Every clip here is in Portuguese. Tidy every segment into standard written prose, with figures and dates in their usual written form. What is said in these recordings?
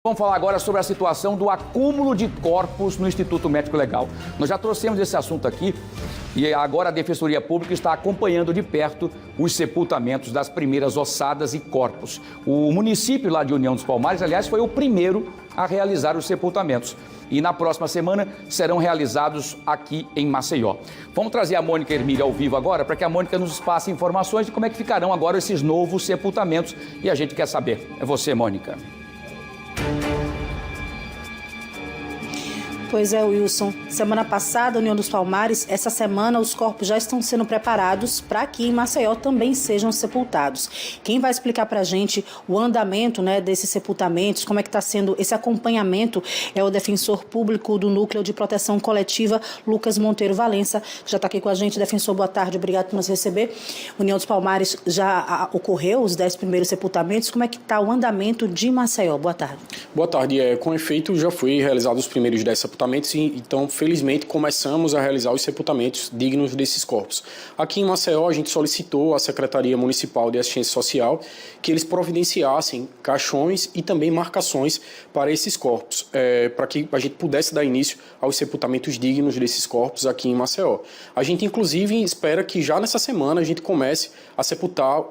Vamos falar agora sobre a situação do acúmulo de corpos no Instituto Médico Legal. Nós já trouxemos esse assunto aqui e agora a Defensoria Pública está acompanhando de perto os sepultamentos das primeiras ossadas e corpos. O município lá de União dos Palmares, aliás, foi o primeiro a realizar os sepultamentos. E na próxima semana serão realizados aqui em Maceió. Vamos trazer a Mônica Hermília ao vivo agora para que a Mônica nos passe informações de como é que ficarão agora esses novos sepultamentos. E a gente quer saber. É você, Mônica. Pois é, Wilson. Semana passada, União dos Palmares, essa semana os corpos já estão sendo preparados para que em Maceió também sejam sepultados. Quem vai explicar para a gente o andamento, desses sepultamentos, como é que está sendo esse acompanhamento, é o defensor público do Núcleo de Proteção Coletiva, Lucas Monteiro Valença, que já está aqui com a gente. Defensor, boa tarde, obrigado por nos receber. União dos Palmares já ocorreu os 10 primeiros sepultamentos. Como é que está o andamento de Maceió? Boa tarde. Boa tarde. Com efeito, já foi realizado os primeiros 10 sepultamentos. Então, felizmente, começamos a realizar os sepultamentos dignos desses corpos. Aqui em Maceió, a gente solicitou à Secretaria Municipal de Assistência Social que eles providenciassem caixões e também marcações para esses corpos, para que a gente pudesse dar início aos sepultamentos dignos desses corpos aqui em Maceió. A gente, inclusive, espera que já nessa semana a gente comece a sepultar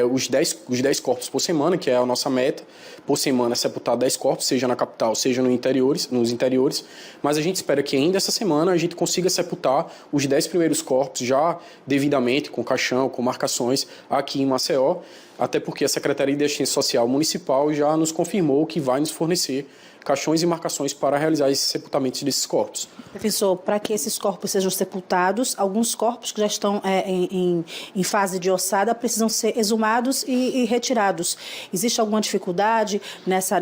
os 10 corpos por semana, que é a nossa meta. Por semana, sepultar 10 corpos, seja na capital, seja nos interiores. Mas a gente espera que ainda essa semana a gente consiga sepultar os 10 primeiros corpos já devidamente, com caixão, com marcações, aqui em Maceió, até porque a Secretaria de Assistência Social Municipal já nos confirmou que vai nos fornecer caixões e marcações para realizar esses sepultamentos desses corpos. Professor, para que esses corpos sejam sepultados, alguns corpos que já estão em fase de ossada precisam ser exumados e retirados. Existe alguma dificuldade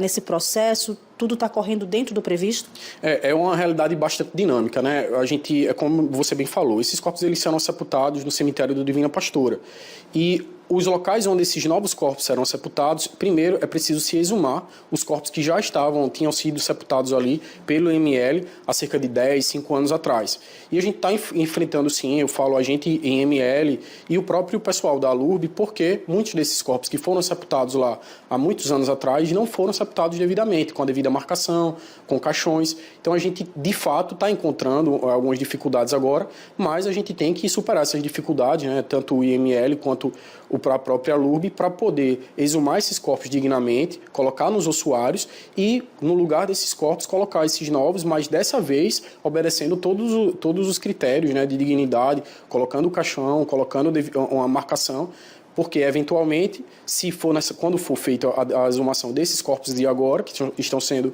nesse processo? Tudo está correndo dentro do previsto? É uma realidade bastante dinâmica, né? A gente, como você bem falou, esses corpos eles serão sepultados no cemitério do Divina Pastora. E os locais onde esses novos corpos serão sepultados, primeiro é preciso se exumar os corpos que já tinham sido sepultados ali pelo ML há cerca de 10, 5 anos atrás. E a gente está enfrentando, sim, eu falo a gente em ML e o próprio pessoal da ALURB, porque muitos desses corpos que foram sepultados lá há muitos anos atrás não foram sepultados devidamente, com a devida marcação, com caixões. Então a gente, de fato, está encontrando algumas dificuldades agora, mas a gente tem que superar essas dificuldades, né? Tanto o IML quanto a própria ALURB, para poder exumar esses corpos dignamente, colocar nos ossuários e, no lugar desses corpos, colocar esses novos, mas dessa vez obedecendo todos os critérios, né, de dignidade, colocando o caixão, colocando uma marcação, porque, eventualmente, quando for feita a exumação desses corpos de agora, que estão sendo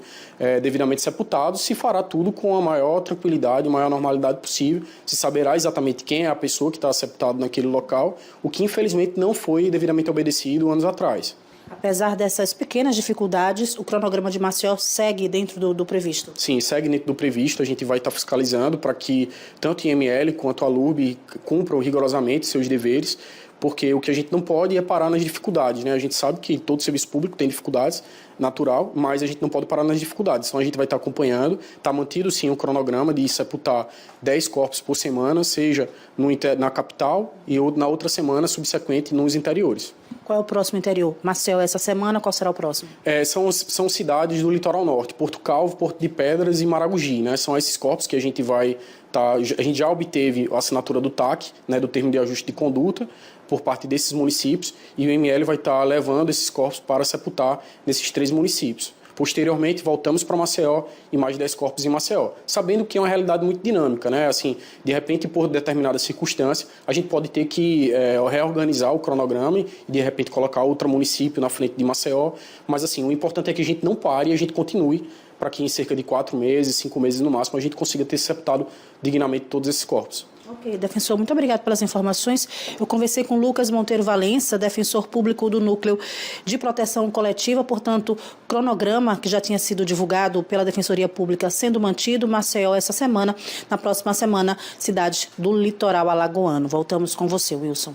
devidamente sepultados, se fará tudo com a maior tranquilidade, a maior normalidade possível, se saberá exatamente quem é a pessoa que está sepultada naquele local, o que, infelizmente, não foi devidamente obedecido anos atrás. Apesar dessas pequenas dificuldades, o cronograma de Maceió segue dentro do previsto? Sim, segue dentro do previsto. A gente vai estar fiscalizando para que tanto o IML quanto a ALURB cumpram rigorosamente seus deveres, porque o que a gente não pode é parar nas dificuldades, né? A gente sabe que todo serviço público tem dificuldades, natural, mas a gente não pode parar nas dificuldades. Então a gente vai estar acompanhando, está mantido sim o cronograma de sepultar 10 corpos por semana, seja na capital e na outra semana subsequente nos interiores. Qual é o próximo interior? Maceió essa semana, qual será o próximo? São cidades do litoral norte, Porto Calvo, Porto de Pedras e Maragogi, né? São esses corpos que a gente a gente já obteve a assinatura do TAC, né, do termo de ajuste de conduta, por parte desses municípios, e o ML vai estar levando esses corpos para sepultar nesses 3 municípios. Posteriormente, voltamos para Maceió e mais 10 corpos em Maceió, sabendo que é uma realidade muito dinâmica, né? Assim, de repente, por determinada circunstância, a gente pode ter que reorganizar o cronograma e, de repente, colocar outro município na frente de Maceió, mas, assim, o importante é que a gente não pare e a gente continue para que em cerca de 4 meses, 5 meses no máximo, a gente consiga ter sepultado dignamente todos esses corpos. Ok, defensor, muito obrigado pelas informações. Eu conversei com Lucas Monteiro Valença, defensor público do Núcleo de Proteção Coletiva, portanto, cronograma que já tinha sido divulgado pela Defensoria Pública sendo mantido, Maceió essa semana, na próxima semana, cidade do litoral alagoano. Voltamos com você, Wilson.